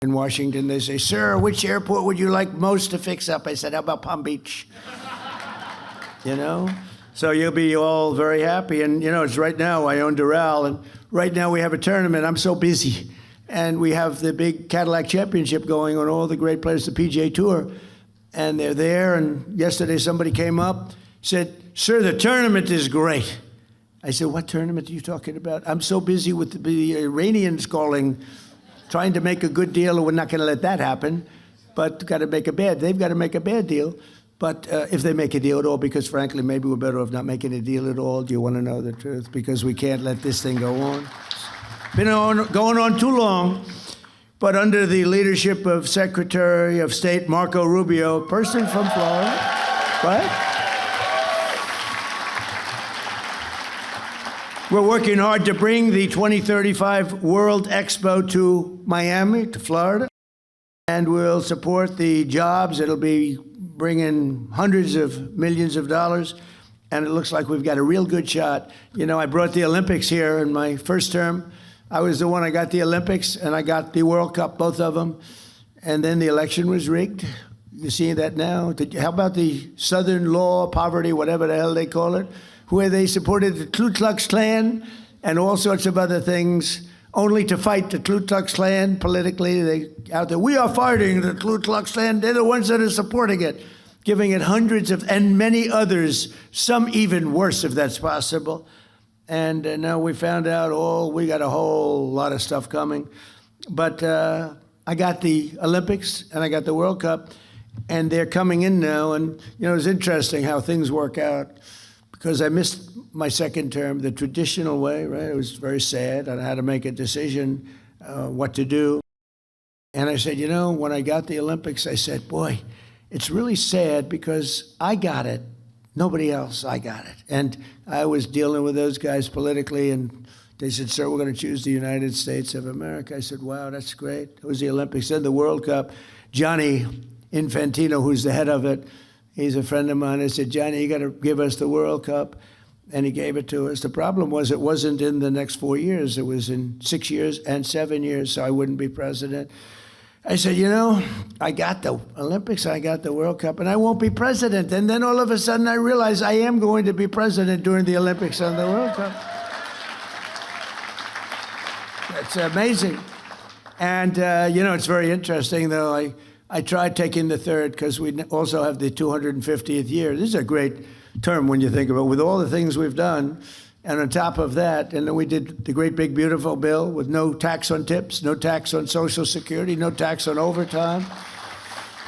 in Washington, they say, "Sir, which airport would you like most to fix up?" I said, "How about Palm Beach?" You know? So you'll be all very happy. And, you know, it's right now, I own Doral, and right now we have a tournament. I'm so busy. And we have the big Cadillac Championship going on, all the great players, the PGA Tour. And they're there, and yesterday somebody came up, said, "Sir, the tournament is great." I said, "What tournament are you talking about?" "I'm so busy with the Iranians calling, trying to make a good deal, and we're not going to let that happen. But they've got to make a bad deal. But if they make a deal at all, because frankly, maybe we're better off not making a deal at all. Do you want to know the truth? Because we can't let this thing go on. Been going on too long. But under the leadership of Secretary of State Marco Rubio, a person from Florida, right? We're working hard to bring the 2035 World Expo to Miami, to Florida, and we'll support the jobs. It'll be bringing hundreds of millions of dollars, and it looks like we've got a real good shot. You know, I brought the Olympics here in my first term. I was the one, I got the Olympics, and I got the World Cup, both of them, and then the election was rigged. You see that now? How about the Southern Law, Poverty, whatever the hell they call it, where they supported the Ku Klux Klan and all sorts of other things, only to fight the Ku Klux Klan politically. They out there, "We are fighting the Ku Klux Klan." They're the ones that are supporting it, giving it hundreds of, and many others, some even worse if that's possible. And now we found out, we got a whole lot of stuff coming. But I got the Olympics and I got the World Cup, and they're coming in now. And, you know, it's interesting how things work out, because I missed my second term the traditional way, right? It was very sad. I had to make a decision what to do. And I said, you know, when I got the Olympics, I said, boy, it's really sad because I got it. Nobody else, I got it. And I was dealing with those guys politically, and they said, "Sir, we're going to choose the United States of America." I said, "Wow, that's great." It was the Olympics. Then the World Cup. Johnny Infantino, who's the head of it, he's a friend of mine. I said, "Johnny, you got to give us the World Cup." And he gave it to us. The problem was it wasn't in the next 4 years. It was in 6 years and 7 years, so I wouldn't be president. I said, you know, I got the Olympics, I got the World Cup, and I won't be president. And then all of a sudden I realized I am going to be president during the Olympics and the World Cup. It's amazing. And, you know, it's very interesting, though. I tried taking the third because we also have the 250th year. This is a great term when you think about it, with all the things we've done. And on top of that, and then we did the great big beautiful bill with no tax on tips, no tax on Social Security, no tax on overtime,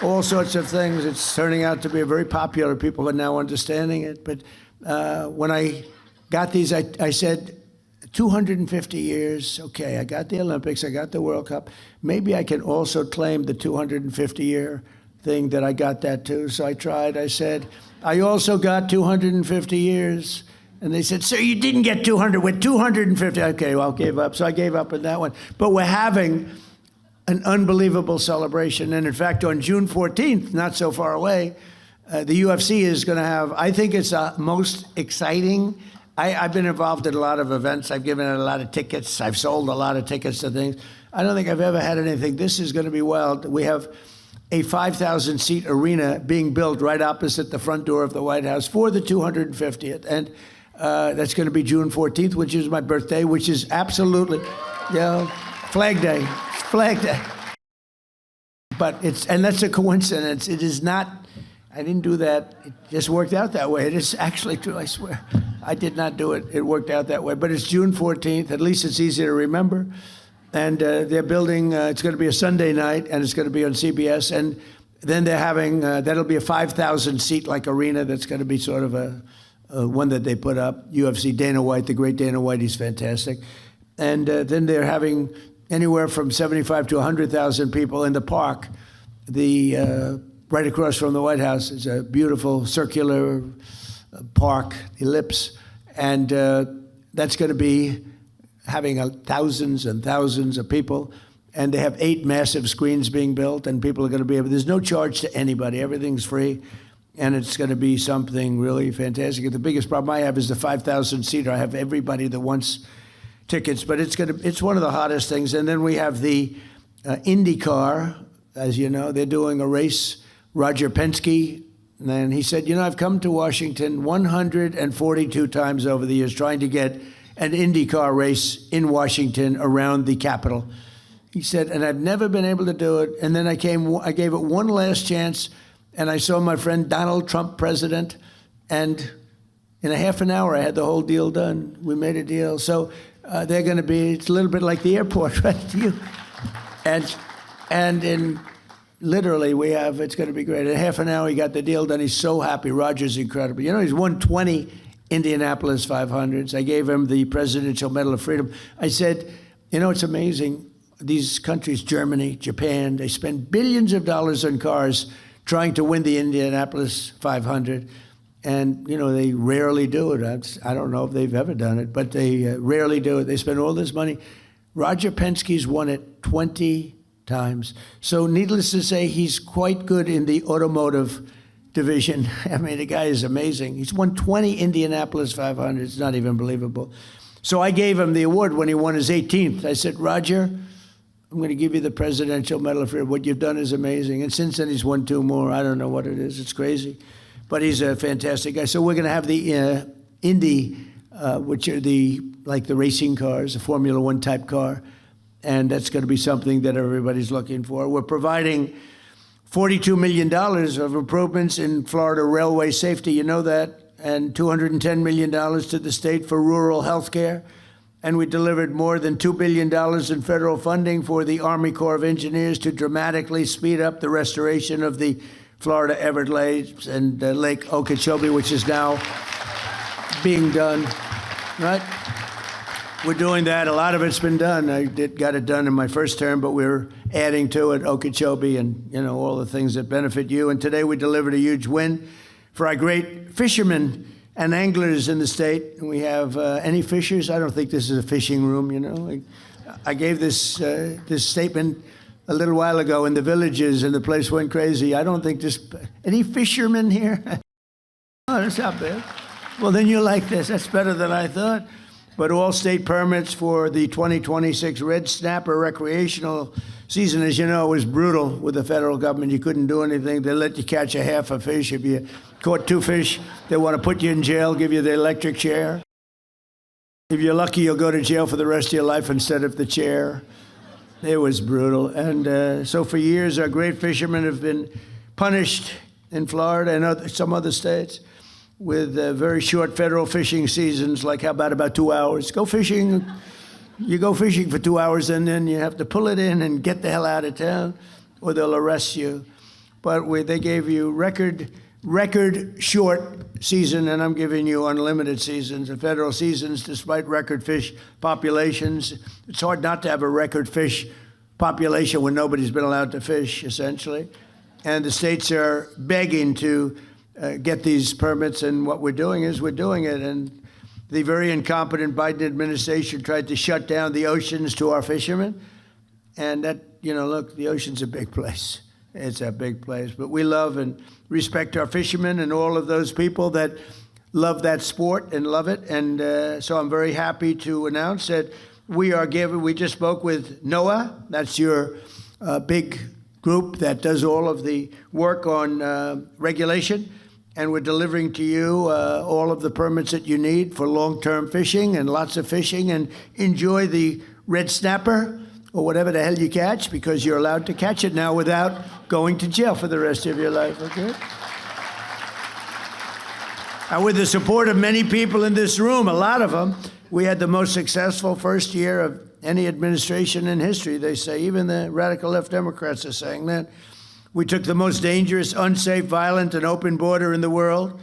all sorts of things. It's turning out to be very popular. People are now understanding it. But when I got these, I said, 250 years, okay, I got the Olympics, I got the World Cup. Maybe I can also claim the 250-year thing that I got that too. So I tried. I said, I also got 250 years. And they said, "Sir, you didn't get 200, with 250. Okay, well, I gave up. So I gave up on that one. But we're having an unbelievable celebration. And in fact, on June 14th, not so far away, the UFC is going to have, I think it's most exciting. I've been involved in a lot of events. I've given out a lot of tickets. I've sold a lot of tickets to things. I don't think I've ever had anything. This is going to be wild. We have a 5,000-seat arena being built right opposite the front door of the White House for the 250th. And that's going to be June 14th, which is my birthday, which is absolutely, you know, Flag Day. But and that's a coincidence. It is not, I didn't do that. It just worked out that way. It is actually true, I swear. I did not do it. It worked out that way. But it's June 14th. At least it's easy to remember. And they're building, it's going to be a Sunday night, and it's going to be on CBS. And then they're having, that'll be a 5,000-seat like arena that's going to be sort of a one that they put up. UFC, Dana White, the great Dana White, he's fantastic. And then they're having anywhere from 75 to 100,000 people in the park. Right across from the White House is a beautiful circular park, ellipse. And that's going to be having thousands and thousands of people. And they have 8 massive screens being built, and people are going to be able, there's no charge to anybody. Everything's free. And it's going to be something really fantastic. The biggest problem I have is the 5,000-seater. I have everybody that wants tickets, but it's one of the hottest things. And then we have the IndyCar. As you know, they're doing a race, Roger Penske. And he said, I've come to Washington 142 times over the years trying to get an IndyCar race in Washington around the Capitol. He said, and I've never been able to do it. And then I gave it one last chance, and I saw my friend Donald Trump, president, and in a half an hour, I had the whole deal done. We made a deal. So they're going to be, it's a little bit like the airport, right? And in literally, it's going to be great. In half an hour, he got the deal done. He's so happy. Roger's incredible. He's won 20 Indianapolis 500s. I gave him the Presidential Medal of Freedom. I said, it's amazing. These countries, Germany, Japan, they spend billions of dollars on cars trying to win the Indianapolis 500. And, they rarely do it. I don't know if they've ever done it, but they rarely do it. They spend all this money. Roger Penske's won it 20 times. So needless to say, he's quite good in the automotive division. I mean, the guy is amazing. He's won 20 Indianapolis 500. It's not even believable. So I gave him the award when he won his 18th. I said, Roger, I'm going to give you the Presidential Medal of Freedom. What you've done is amazing. And since then, he's won 2 more. I don't know what it is. It's crazy. But he's a fantastic guy. So we're going to have the Indy, which are the racing cars, the Formula One type car. And that's going to be something that everybody's looking for. We're providing $42 million of improvements in Florida railway safety, you know that, and $210 million to the state for rural health care. And we delivered more than $2 billion in federal funding for the Army Corps of Engineers to dramatically speed up the restoration of the Florida Everglades and Lake Okeechobee, which is now being done, right? We're doing that. A lot of it's been done. I got it done in my first term, but we're adding to it Okeechobee and, all the things that benefit you. And today we delivered a huge win for our great fishermen and anglers in the state. And we have any fishers? I don't think this is a fishing room, I gave this statement a little while ago in the villages, and the place went crazy. I don't think any fishermen here? Oh, that's not bad. Well, then you like this. That's better than I thought. But all state permits for the 2026 red snapper recreational season, as you know, was brutal with the federal government. You couldn't do anything. They let you catch a half a fish. If you caught 2 fish, they want to put you in jail, give you the electric chair. If you're lucky, you'll go to jail for the rest of your life instead of the chair. It was brutal. And so for years, our great fishermen have been punished in Florida and some other states with very short federal fishing seasons, like how about 2 hours? Go fishing. You go fishing for 2 hours, and then you have to pull it in and get the hell out of town, or they'll arrest you. But they gave you record short season, and I'm giving you unlimited seasons and federal seasons despite record fish populations. It's hard not to have a record fish population when nobody's been allowed to fish, essentially. And the states are begging to get these permits, and what we're doing is we're doing it. And the very incompetent Biden administration tried to shut down the oceans to our fishermen. And that, look, the ocean's a big place. It's a big place. But we love and respect our fishermen and all of those people that love that sport and love it. And so I'm very happy to announce that we just spoke with NOAA. That's your big group that does all of the work on regulation. And we're delivering to you all of the permits that you need for long-term fishing and lots of fishing, and enjoy the red snapper or whatever the hell you catch, because you're allowed to catch it now without going to jail for the rest of your life, okay? And with the support of many people in this room, a lot of them, we had the most successful first year of any administration in history, they say. Even the radical left Democrats are saying that. We took the most dangerous, unsafe, violent, and open border in the world,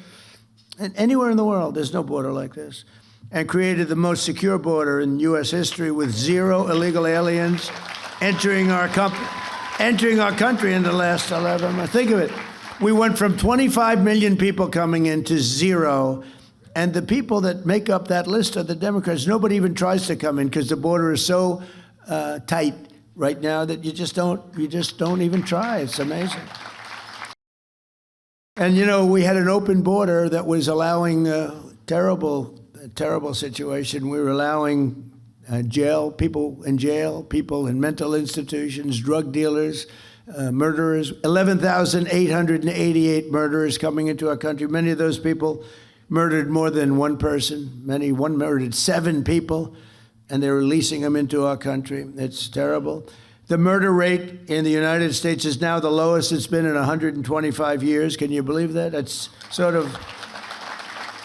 and anywhere in the world, there's no border like this, and created the most secure border in U.S. history with 0 illegal aliens entering our country in the last 11 months. Think of it. We went from 25 million people coming in to 0, and the people that make up that list are the Democrats. Nobody even tries to come in because the border is so tight right now that you just don't even try. It's amazing. And we had an open border that was allowing a terrible situation. We were allowing jail, people in mental institutions, drug dealers, murderers. 11,888 murderers coming into our country. Many of those people murdered more than one person. One murdered 7 people, and they're releasing them into our country. It's terrible. The murder rate in the United States is now the lowest it's been in 125 years. Can you believe that? It's sort of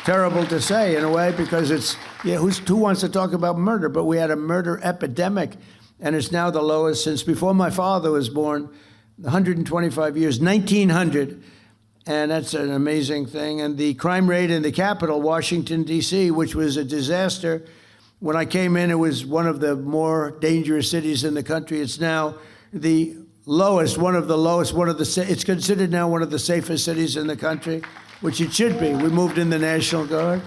terrible to say in a way, because it's, who wants to talk about murder? But we had a murder epidemic, and it's now the lowest since before my father was born, 125 years, 1900. And that's an amazing thing. And the crime rate in the capital, Washington, D.C., which was a disaster. When I came in, it was one of the more dangerous cities in the country. It's now the lowest, it's considered now one of the safest cities in the country, which it should be. We moved in the National Guard.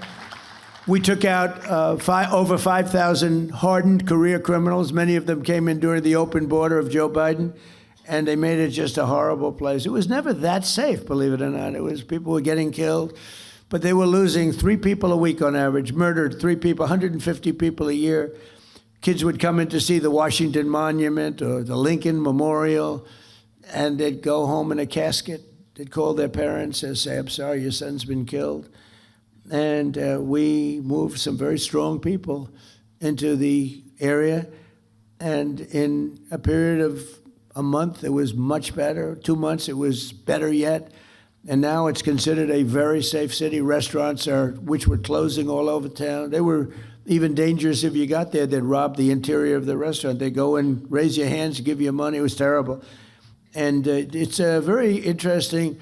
We took out over 5,000 hardened career criminals. Many of them came in during the open border of Joe Biden, and they made it just a horrible place. It was never that safe, believe it or not. It was, people were getting killed, but they were losing 3 people a week on average, murdered 3 people, 150 people a year. Kids would come in to see the Washington Monument or the Lincoln Memorial, and they'd go home in a casket. They'd call their parents and say, I'm sorry, your son's been killed. And we moved some very strong people into the area, and in a period of a month, it was much better. 2 months, it was better yet. And now it's considered a very safe city. Restaurants which were closing all over town. They were even dangerous if you got there. They'd rob the interior of the restaurant. They'd go and raise your hands, give you money. It was terrible. And it's a very interesting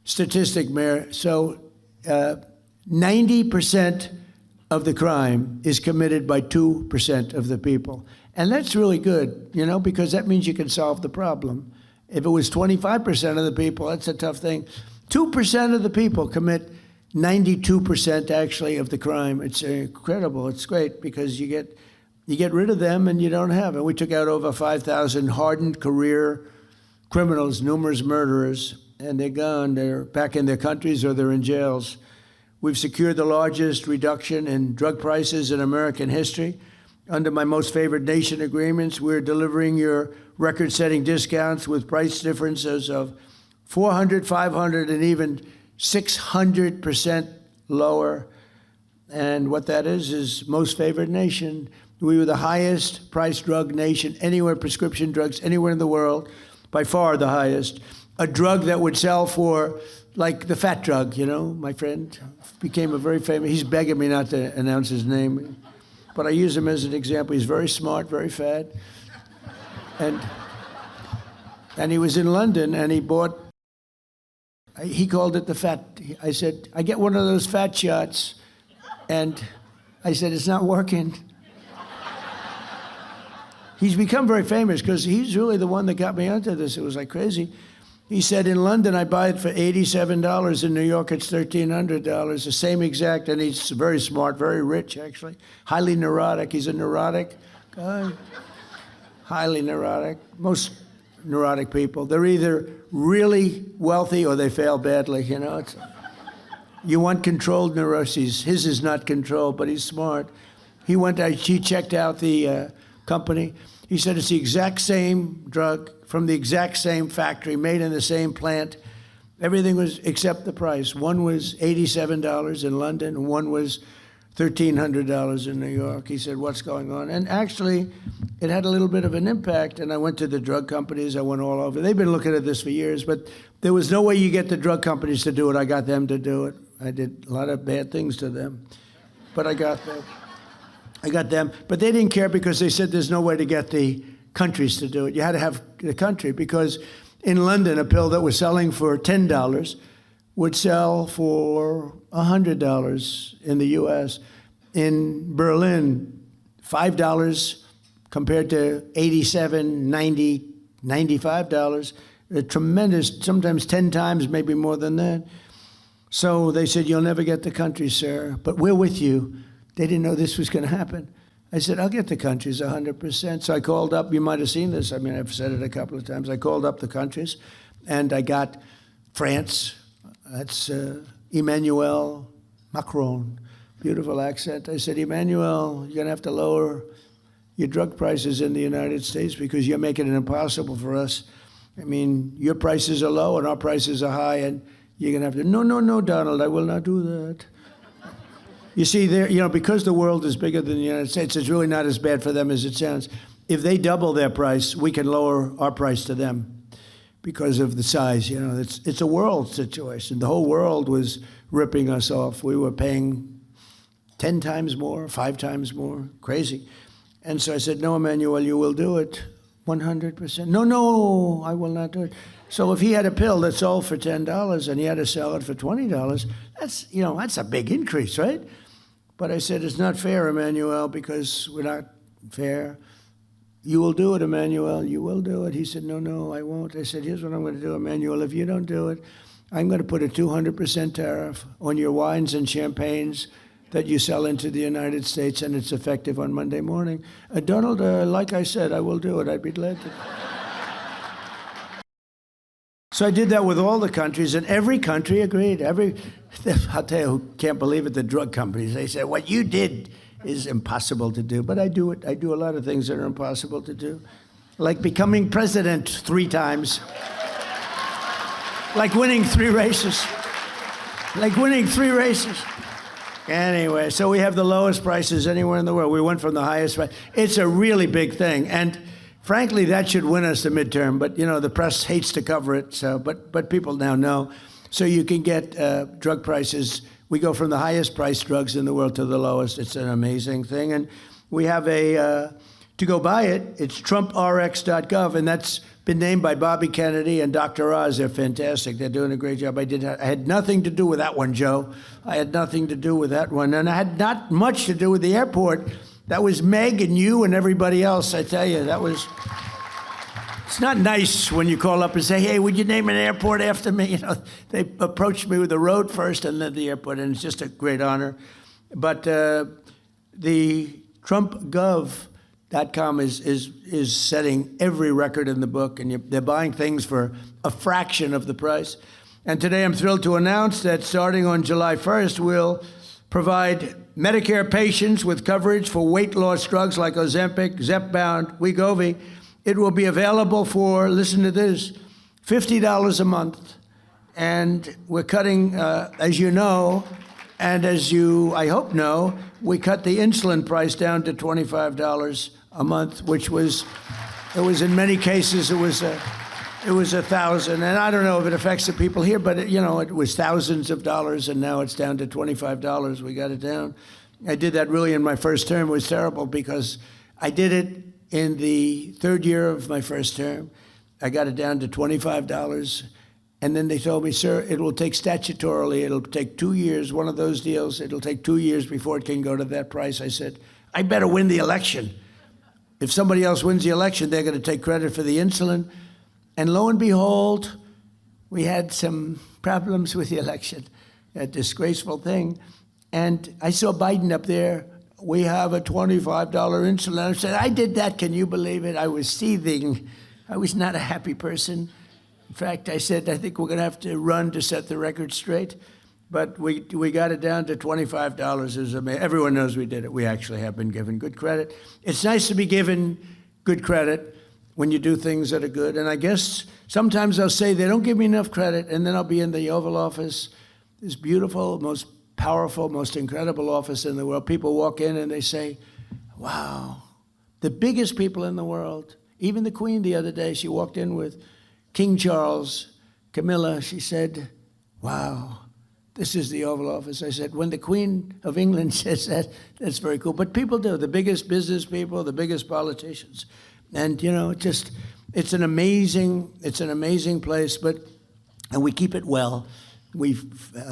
statistic, Mayor. So 90% of the crime is committed by 2% of the people. And that's really good, because that means you can solve the problem. If it was 25% of the people, that's a tough thing. 2% of the people commit 92% actually of the crime. It's incredible. It's great because you get rid of them and you don't have it. We took out over 5,000 hardened career criminals, numerous murderers, and they're gone. They're back in their countries or they're in jails. We've secured the largest reduction in drug prices in American history. Under my most favored nation agreements, we're delivering your record-setting discounts with price differences of 400, 500, and even 600% lower. And what that is most favored nation. We were the highest priced drug nation anywhere, prescription drugs anywhere in the world, by far the highest. A drug that would sell for, like the fat drug, my friend became a very famous, he's begging me not to announce his name, but I use him as an example. He's very smart, very fat. And he was in London and he called it the fat. I said, I get one of those fat shots. And I said, it's not working. He's become very famous because he's really the one that got me onto this. It was like crazy. He said, in London, I buy it for $87. In New York, it's $1,300. The same exact, and he's very smart, very rich, actually. Highly neurotic. He's a neurotic guy. Highly neurotic. Most neurotic people, they're either really wealthy or they fail badly, You want controlled neuroses. His is not controlled, but he's smart. He checked out the company. He said it's the exact same drug from the exact same factory, made in the same plant. Everything was except the price. One was $87 in London, and one was $1,300 in New York. He said, what's going on? And actually, it had a little bit of an impact, and I went to the drug companies. I went all over. They've been looking at this for years, but there was no way you get the drug companies to do it. I got them to do it. I did a lot of bad things to them, but I got them. But they didn't care because they said there's no way to get the countries to do it. You had to have the country because in London, a pill that was selling for $10 would sell for $100 in the U.S. In Berlin, $5 compared to $87, $90, $95. A tremendous, sometimes 10 times, maybe more than that. So they said, you'll never get the country, sir, but we're with you. They didn't know this was going to happen. I said, I'll get the countries 100%. So I called up, you might have seen this. I mean, I've said it a couple of times. I called up the countries, and I got France. That's Emmanuel Macron. Beautiful accent. I said, Emmanuel, you're going to have to lower your drug prices in the United States because you're making it impossible for us. I mean, your prices are low and our prices are high, and you're going to have to, no, Donald, I will not do that. You see, because the world is bigger than the United States, it's really not as bad for them as it sounds. If they double their price, we can lower our price to them because of the size. It's a world situation. The whole world was ripping us off. We were paying 10 times more, 5 times more, crazy. And so I said, no, Emmanuel, you will do it 100%. No, I will not do it. So if he had a pill that sold for $10 and he had to sell it for $20, that's a big increase, right? But I said, it's not fair, Emmanuel, because we're not fair. You will do it, Emmanuel. You will do it. He said, no, I won't. I said, here's what I'm going to do, Emmanuel. If you don't do it, I'm going to put a 200% tariff on your wines and champagnes that you sell into the United States, and it's effective on Monday morning. Donald, like I said, I will do it. I'd be glad to. So I did that with all the countries, and every country agreed. I'll tell you who can't believe it, the drug companies. They said, what you did is impossible to do. But I do it. I do a lot of things that are impossible to do. Like becoming president 3 times. Like winning 3 races. Anyway, so we have the lowest prices anywhere in the world. We went from the highest price. It's a really big thing. And frankly, that should win us the midterm. But, the press hates to cover it. So, but people now know. So you can get drug prices. We go from the highest priced drugs in the world to the lowest. It's an amazing thing. And we have to go buy it, it's TrumpRx.gov. And that's been named by Bobby Kennedy and Dr. Oz. They're fantastic. They're doing a great job. I had nothing to do with that one, Joe. I had nothing to do with that one. And I had not much to do with the airport. That was Meg and you and everybody else, I tell you. It's not nice when you call up and say, hey, would you name an airport after me? They approached me with the road first and then the airport, and it's just a great honor. But the TrumpGov.com is setting every record in the book, and they're buying things for a fraction of the price. And today I'm thrilled to announce that starting on July 1st, we'll provide Medicare patients with coverage for weight loss drugs like Ozempic, Zepbound, Wegovy. It will be available for, listen to this, $50 a month. And we're cutting, as you know, and as you, I hope, know, we cut the insulin price down to $25 a month, which was, in many cases, it was $1,000. And I don't know if it affects the people here, but it was thousands of dollars, and now it's down to $25. We got it down. I did that really in my first term. It was terrible because I did it in the 3rd year of my first term. I got it down to $25. And then they told me, sir, it will take statutorily, it'll take 2 years, one of those deals, it'll take 2 years before it can go to that price. I said, I better win the election. If somebody else wins the election, they're going to take credit for the insulin. And lo and behold, we had some problems with the election, a disgraceful thing. And I saw Biden up there. We have a $25 insulin. I said, I did that. Can you believe it? I was seething. I was not a happy person. In fact, I said, I think we're going to have to run to set the record straight. But we got it down to $25. It was amazing. Everyone knows we did it. We actually have been given good credit. It's nice to be given good credit when you do things that are good. And I guess sometimes I'll say they don't give me enough credit, and then I'll be in the Oval Office, this beautiful, most powerful, most incredible office in the world. People walk in and they say, wow, the biggest people in the world. Even the Queen the other day, she walked in with King Charles, Camilla. She said, wow, this is the Oval Office. I said, when the Queen of England says that, that's very cool. But people do, the biggest business people, the biggest politicians. And, it's an amazing place, and we keep it well. We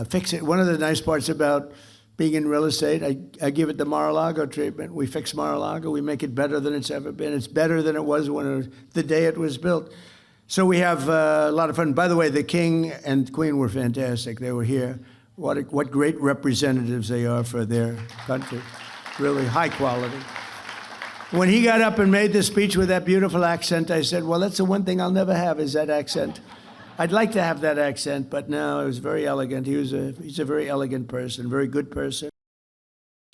fix it. One of the nice parts about being in real estate, I give it the Mar-a-Lago treatment. We fix Mar-a-Lago. We make it better than it's ever been. It's better than it was the day it was built. So we have a lot of fun. By the way, the King and Queen were fantastic. They were here. What great representatives they are for their country. Really high quality. When he got up and made the speech with that beautiful accent, I said, well, that's the one thing I'll never have is that accent. I'd like to have that accent, but no, it was very elegant. He's a very elegant person, very good person.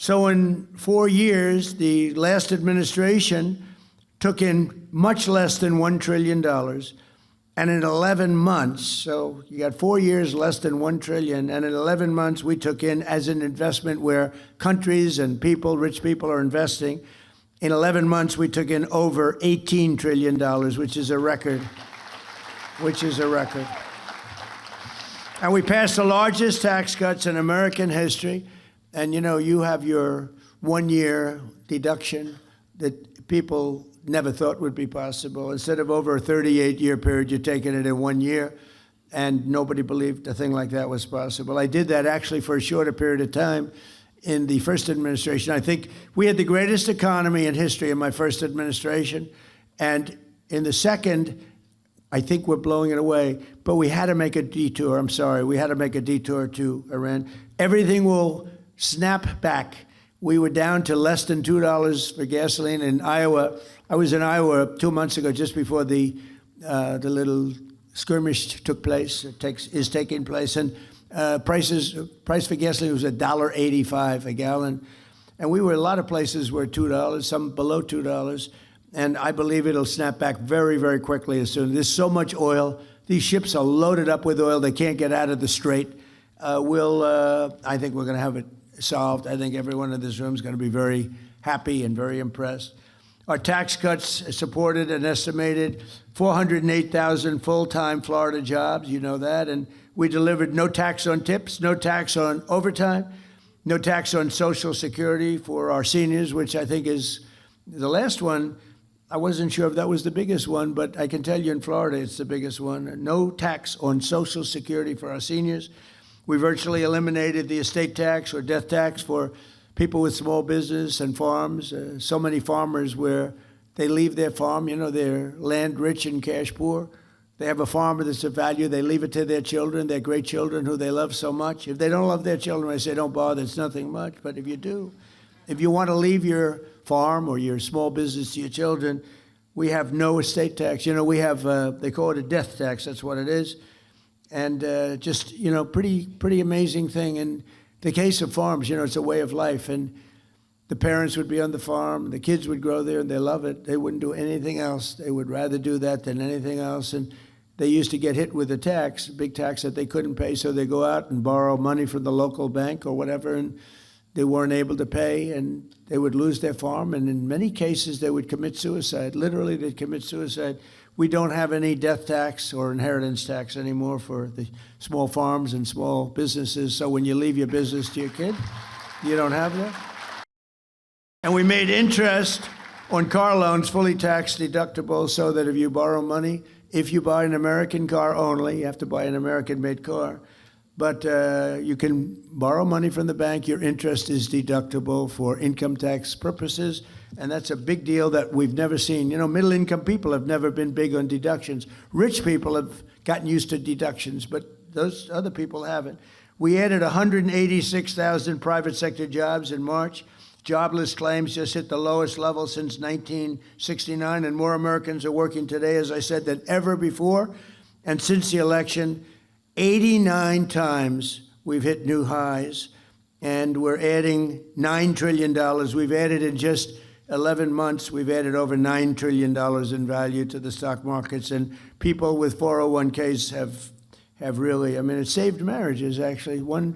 So in 4 years, the last administration took in much less than $1 trillion. And in 11 months, so you got 4 years, less than $1 trillion, and in 11 months we took in as an investment where countries and people, rich people are investing. In 11 months we took in over $18 trillion, which is a record, And we passed the largest tax cuts in American history. And you have your 1 year deduction that people never thought would be possible. Instead of over a 38-year period, you're taking it in 1 year, and nobody believed a thing like that was possible. I did that actually for a shorter period of time in the first administration. I think we had the greatest economy in history in my first administration, and in the second, I think we're blowing it away, but we had to make a detour. I'm sorry, we had to make a detour to Iran. Everything will snap back. We were down to less than $2 for gasoline in Iowa. I was in Iowa 2 months ago, just before the little skirmish took place, is taking place, and price for gasoline was $1.85 a gallon, and we were a lot of places were $2, some below $2, and I believe it'll snap back very, very quickly as soon. There's so much oil; these ships are loaded up with oil; they can't get out of the strait. I think we're going to have it solved. I think everyone in this room is going to be very happy and very impressed. Our tax cuts supported an estimated 408,000 full-time Florida jobs, you know that, and we delivered no tax on tips, no tax on overtime, no tax on Social Security for our seniors, which I think is the last one. I wasn't sure if that was the biggest one, but I can tell you in Florida it's the biggest one. No tax on Social Security for our seniors. We virtually eliminated the estate tax or death tax for people with small business and farms. So many farmers where they leave their farm, they're land rich and cash poor. They have a farm that's of value. They leave it to their children, their great children who they love so much. If they don't love their children, I say don't bother, it's nothing much. But if you do, if you want to leave your farm or your small business to your children, we have no estate tax. We have, they call it a death tax, that's what it is. And just, pretty amazing thing. In the case of farms, it's a way of life. And the parents would be on the farm, the kids would grow there, and they love it. They wouldn't do anything else. They would rather do that than anything else. And they used to get hit with a tax, a big tax that they couldn't pay, so they go out and borrow money from the local bank or whatever, and they weren't able to pay, and they would lose their farm. And in many cases, they would commit suicide. Literally, they'd commit suicide. We don't have any death tax or inheritance tax anymore for the small farms and small businesses. So when you leave your business to your kid, you don't have that. And we made interest on car loans fully tax deductible so that if you borrow money, if you buy an American car only, you have to buy an American-made car, but you can borrow money from the bank. Your interest is deductible for income tax purposes, and that's a big deal that we've never seen. Middle-income people have never been big on deductions. Rich people have gotten used to deductions, but those other people haven't. We added 186,000 private sector jobs in March. Jobless claims just hit the lowest level since 1969, and more Americans are working today, as I said, than ever before. And since the election, 89 times we've hit new highs, and we're adding $9 trillion. We've added in just 11 months, we've added over $9 trillion in value to the stock markets, and people with 401ks have really, it saved marriages, actually. One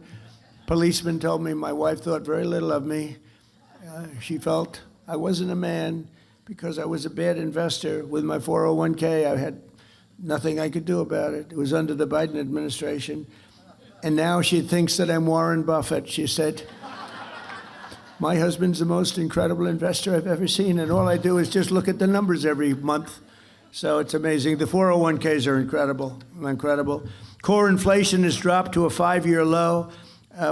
policeman told me my wife thought very little of me. She felt I wasn't a man because I was a bad investor. With my 401k, I had nothing I could do about it. It was under the Biden administration. And now she thinks that I'm Warren Buffett. She said, my husband's the most incredible investor I've ever seen, and all I do is just look at the numbers every month. So it's amazing. The 401ks are incredible, incredible. Core inflation has dropped to a 5-year low.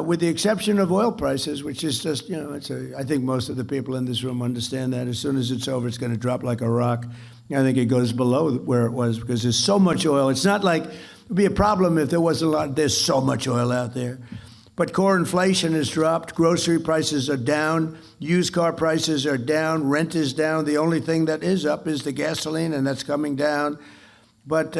With the exception of oil prices, which is just, I think most of the people in this room understand that. As soon as it's over, it's going to drop like a rock. I think it goes below where it was because there's so much oil. It's not like it would be a problem if there wasn't a lot. There's so much oil out there. But core inflation has dropped. Grocery prices are down. Used car prices are down. Rent is down. The only thing that is up is the gasoline, and that's coming down. But,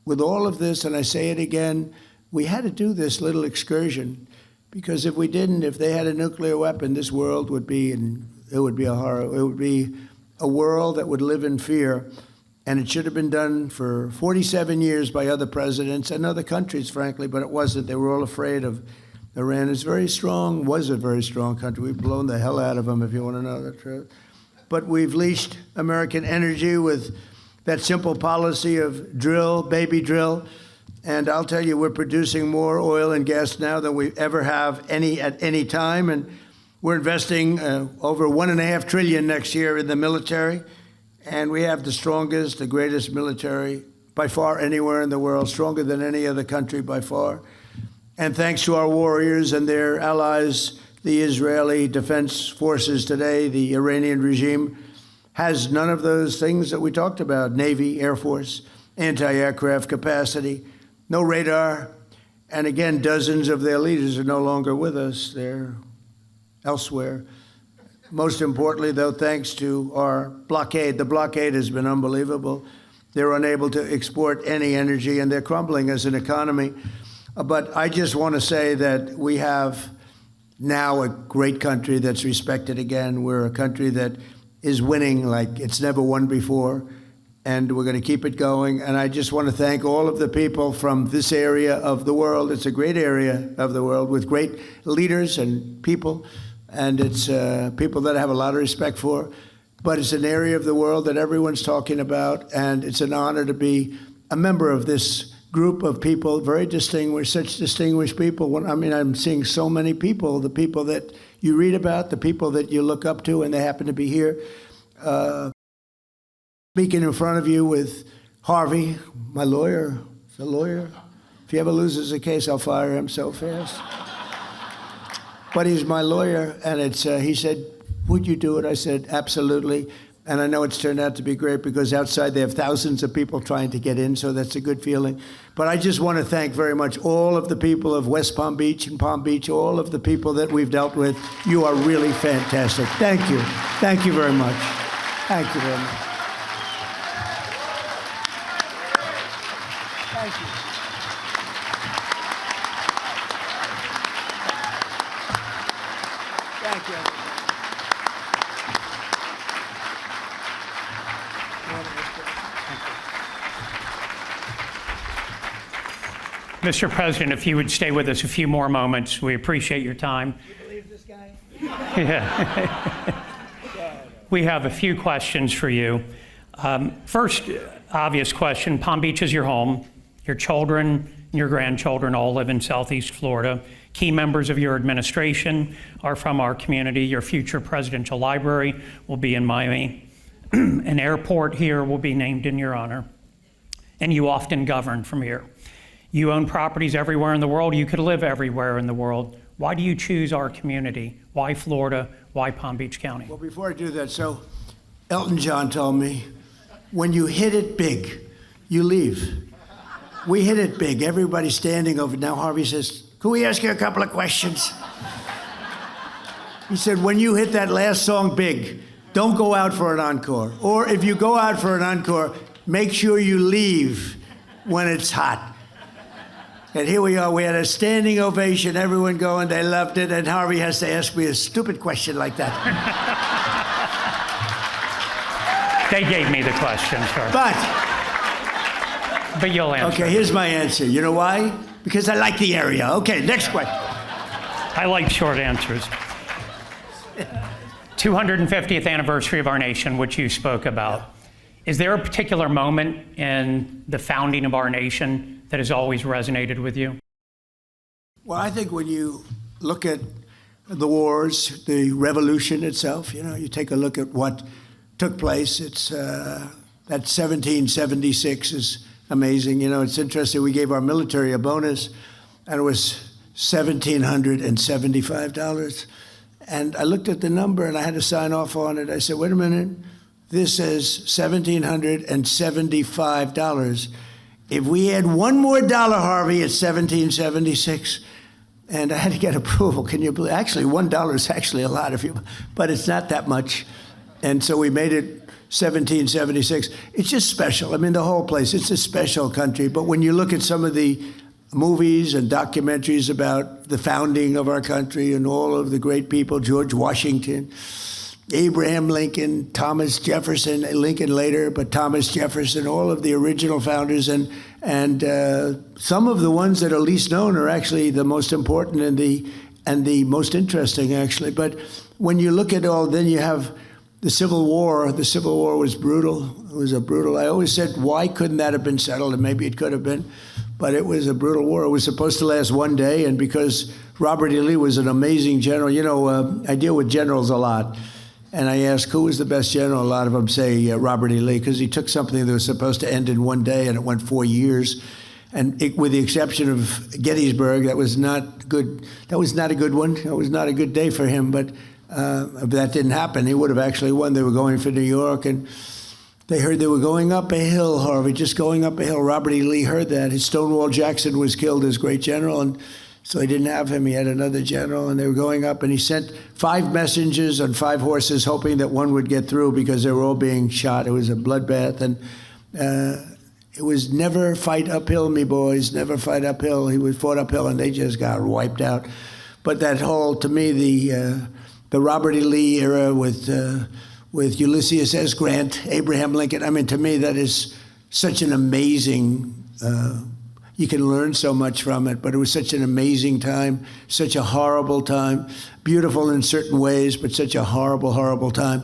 with all of this, and I say it again, we had to do this little excursion Because if we didn't, if they had a nuclear weapon, this world would be, it would be a horror. It would be a world that would live in fear. And it should have been done for 47 years by other presidents and other countries, frankly, but it wasn't. They were all afraid of Iran. It's very strong, was a very strong country. We've blown the hell out of them, if you want to know the truth. But we've leashed American energy with that simple policy of drill, baby drill. And I'll tell you, we're producing more oil and gas now than we ever have at any time. And we're investing over $1.5 trillion next year in the military. And we have the strongest, the greatest military by far anywhere in the world, stronger than any other country by far. And thanks to our warriors and their allies, the Israeli Defense Forces today, the Iranian regime has none of those things that we talked about: Navy, Air Force, anti-aircraft capacity, no radar. And again, dozens of their leaders are no longer with us. They're elsewhere. Most importantly, though, thanks to our blockade. The blockade has been unbelievable. They're unable to export any energy, and they're crumbling as an economy. But I just want to say that we have now a great country that's respected again. We're a country that is winning like it's never won before, and we're going to keep it going. And I just want to thank all of the people from this area of the world. It's a great area of the world with great leaders and people, and it's people that I have a lot of respect for. But it's an area of the world that everyone's talking about, and it's an honor to be a member of this group of people, very distinguished, such distinguished people. I mean, I'm seeing so many people, the people that you read about, the people that you look up to, and they happen to be here. Speaking in front of you with Harvey, my lawyer, the lawyer. If he ever loses a case, I'll fire him so fast. But he's my lawyer, and he said, would you do it? I said, absolutely. And I know it's turned out to be great because outside they have thousands of people trying to get in, so that's a good feeling. But I just want to thank very much all of the people of West Palm Beach and Palm Beach, all of the people that we've dealt with. You are really fantastic. Thank you. Thank you very much. Thank you very much. Thank you. Thank you. Mr. President, if you would stay with us a few more moments, we appreciate your time. You believe this guy? Yeah. We have a few questions for you. First, obvious question, Palm Beach is your home. Your children and your grandchildren all live in Southeast Florida. Key members of your administration are from our community. Your future presidential library will be in Miami. An airport here will be named in your honor. And you often govern from here. You own properties everywhere in the world. You could live everywhere in the world. Why do you choose our community? Why Florida? Why Palm Beach County? Well, before I do that, so Elton John told me, when you hit it big, you leave. We hit it big. Everybody's standing over. Now Harvey says, can we ask you a couple of questions? He said, when you hit that last song big, don't go out for an encore. Or if you go out for an encore, make sure you leave when it's hot. And here we are, we had a standing ovation, everyone going, they loved it, and Harvey has to ask me a stupid question like that. They gave me the question, sir. But you'll answer. Okay, here's my answer. You know why? Because I like the area. Okay, next question. I like short answers. 250th anniversary of our nation, which you spoke about. Is there a particular moment in the founding of our nation that has always resonated with you? Well, I think when you look at the wars, the revolution itself, you know, you take a look at what took place. It's that 1776 is amazing. You know, it's interesting. We gave our military a bonus, and it was $1,775. And I looked at the number, and I had to sign off on it. I said, wait a minute. This says $1,775. If we had one more dollar, Harvey, it's $1,776. And I had to get approval. Can you believe? Actually, $1 is actually a lot, but it's not that much. And so we made it 1776. It's just special. I mean, the whole place, it's a special country. But when you look at some of the movies and documentaries about the founding of our country and all of the great people, George Washington, Abraham Lincoln, Thomas Jefferson, Lincoln later, but Thomas Jefferson, all of the original founders, and some of the ones that are least known are actually the most important and the most interesting, actually. But when you look at all, then you have the Civil War. The Civil War was brutal. It was a brutal. I always said, why couldn't that have been settled? And maybe it could have been, but it was a brutal war. It was supposed to last one day, and because Robert E. Lee was an amazing general, you know, I deal with generals a lot. And I ask, who was the best general? A lot of them say Robert E. Lee, because he took something that was supposed to end in one day, and it went 4 years. And with the exception of Gettysburg, that was not good. That was not a good one. It was not a good day for him, but that didn't happen. He would have actually won. They were going for New York, and they heard they were going up a hill, Harvey, just going up a hill. Robert E. Lee heard that. His Stonewall Jackson was killed as great general, and so he didn't have him. He had another general, and they were going up, and he sent 5 messengers on 5 horses, hoping that one would get through because they were all being shot. It was a bloodbath, and it was never fight uphill, me boys, never fight uphill. He was fought uphill, and they just got wiped out. But that whole, to me, the Robert E. Lee era with Ulysses S. Grant, Abraham Lincoln, I mean, to me, that is such an amazing you can learn so much from it, but it was such an amazing time, such a horrible time, beautiful in certain ways, but such a horrible, horrible time.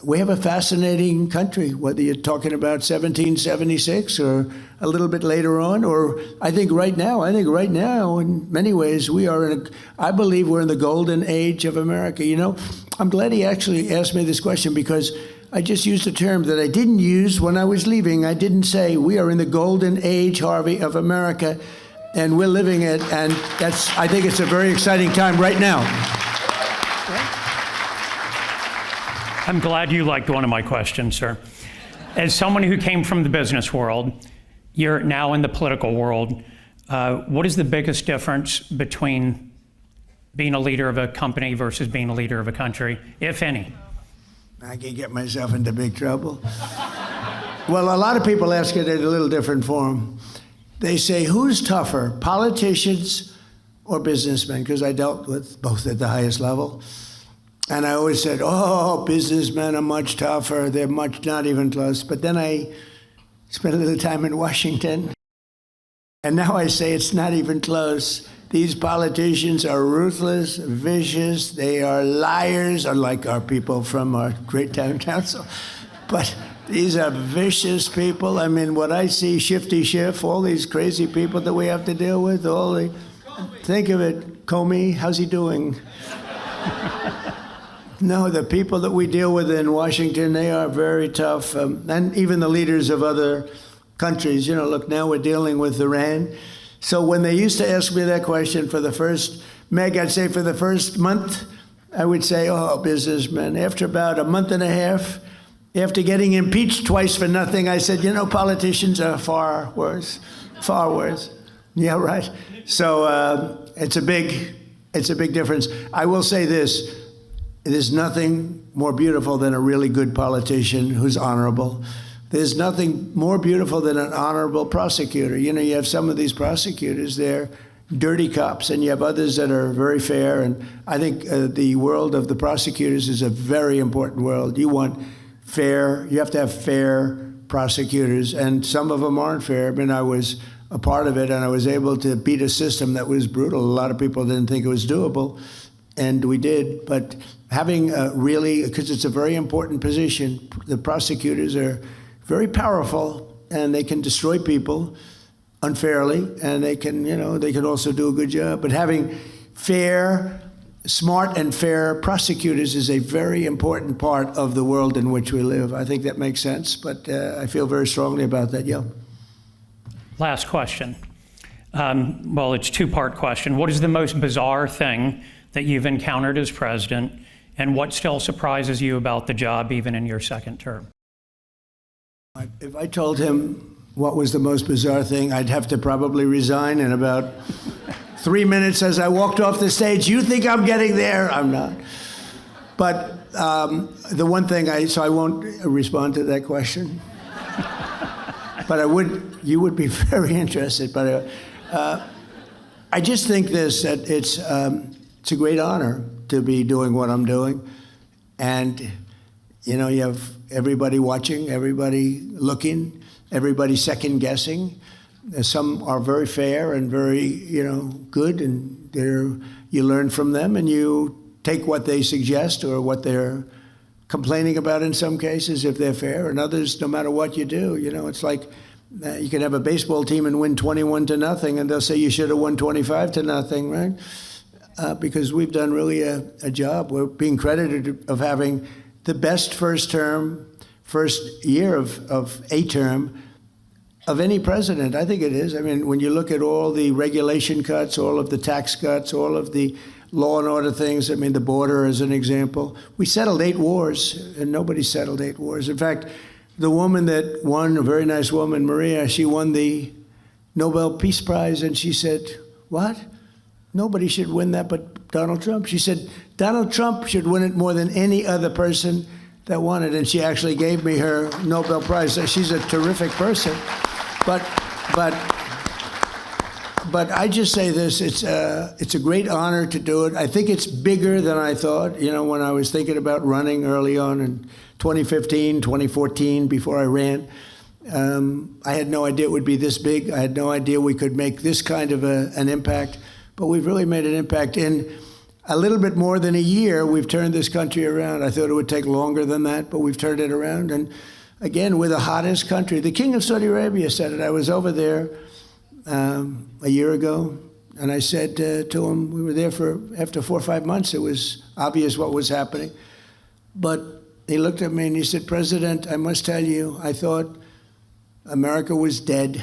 We have a fascinating country, whether you're talking about 1776 or a little bit later on, or I think right now, in many ways, I believe we're in the golden age of America. You know, I'm glad he actually asked me this question, because I just used a term that I didn't use when I was leaving. I didn't say we are in the golden age, Harvey, of America, and we're living it, and I think it's a very exciting time right now. I'm glad you liked one of my questions, sir. As someone who came from the business world, you're now in the political world. What is the biggest difference between being a leader of a company versus being a leader of a country, if any? I can get myself into big trouble. Well, a lot of people ask it in a little different form. They say, who's tougher, politicians or businessmen? Because I dealt with both at the highest level. And I always said, oh, businessmen are much tougher. They're not even close. But then I spent a little time in Washington. And now I say it's not even close. These politicians are ruthless, vicious. They are liars, unlike our people from our great town council. But these are vicious people. I mean, what I see, Shifty Schiff, all these crazy people that we have to deal with, think of it, Comey, how's he doing? No, the people that we deal with in Washington, they are very tough. And even the leaders of other countries, you know, look, now we're dealing with Iran. So when they used to ask me that question for the first, Meg, I'd say for the first month, I would say, oh, businessmen. After about a month and a half, after getting impeached twice for nothing, I said, you know, politicians are far worse, far worse. Yeah, right. So it's a big difference. I will say this. There's nothing more beautiful than a really good politician who's honorable. There's nothing more beautiful than an honorable prosecutor. You know, you have some of these prosecutors, they're dirty cops, and you have others that are very fair. And I think the world of the prosecutors is a very important world. You want fair, you have to have fair prosecutors, and some of them aren't fair. I mean, I was a part of it, and I was able to beat a system that was brutal. A lot of people didn't think it was doable, and we did. But having really, because it's a very important position, the prosecutors are very powerful, and they can destroy people unfairly, and they can, you know, they can also do a good job. But having smart and fair prosecutors is a very important part of the world in which we live. I think that makes sense, but I feel very strongly about that, yeah. Last question. Well, it's a two-part question. What is the most bizarre thing that you've encountered as president, and what still surprises you about the job even in your second term? If I told him what was the most bizarre thing, I'd have to probably resign in about 3 minutes as I walked off the stage. You think I'm getting there? I'm not. But the one thing, so I won't respond to that question. but you would be very interested. But I just think this, that it's a great honor to be doing what I'm doing. And, you know, you have everybody watching, everybody looking, everybody second guessing. Some are very fair and very, you know, good, and you learn from them and you take what they suggest or what they're complaining about in some cases, if they're fair, and others, no matter what you do, you know, it's like you can have a baseball team and win 21-0, and they'll say you should have won 25-0, right? Because we've done really a job. We're being credited of having the best first year of a term of any president. I think it is. I mean, when you look at all the regulation cuts, all of the tax cuts, all of the law and order things, I mean, the border as an example, we settled 8 wars, and nobody settled 8 wars. In fact, the woman that won, a very nice woman, Maria, she won the Nobel Peace Prize, and she said, what? Nobody should win that but Donald Trump. She said, Donald Trump should win it more than any other person that won it. And she actually gave me her Nobel Prize. She's a terrific person. But I just say this, it's a great honor to do it. I think it's bigger than I thought. You know, when I was thinking about running early on in 2015, 2014, before I ran, I had no idea it would be this big. I had no idea we could make this kind of an impact. But we've really made an impact. In a little bit more than a year, we've turned this country around. I thought it would take longer than that, but we've turned it around. And again, we're the hottest country. The King of Saudi Arabia said it. I was over there a year ago, and I said to him, we were there after 4 or 5 months, it was obvious what was happening. But he looked at me and he said, President, I must tell you, I thought America was dead.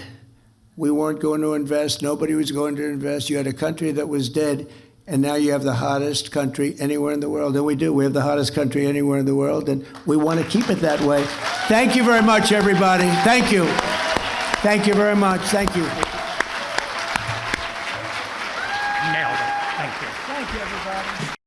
We weren't going to invest. Nobody was going to invest. You had a country that was dead, and now you have the hottest country anywhere in the world. And we do. We have the hottest country anywhere in the world, and we want to keep it that way. Thank you very much, everybody. Thank you. Thank you very much. Thank you. Nailed it. Thank you. Thank you, everybody.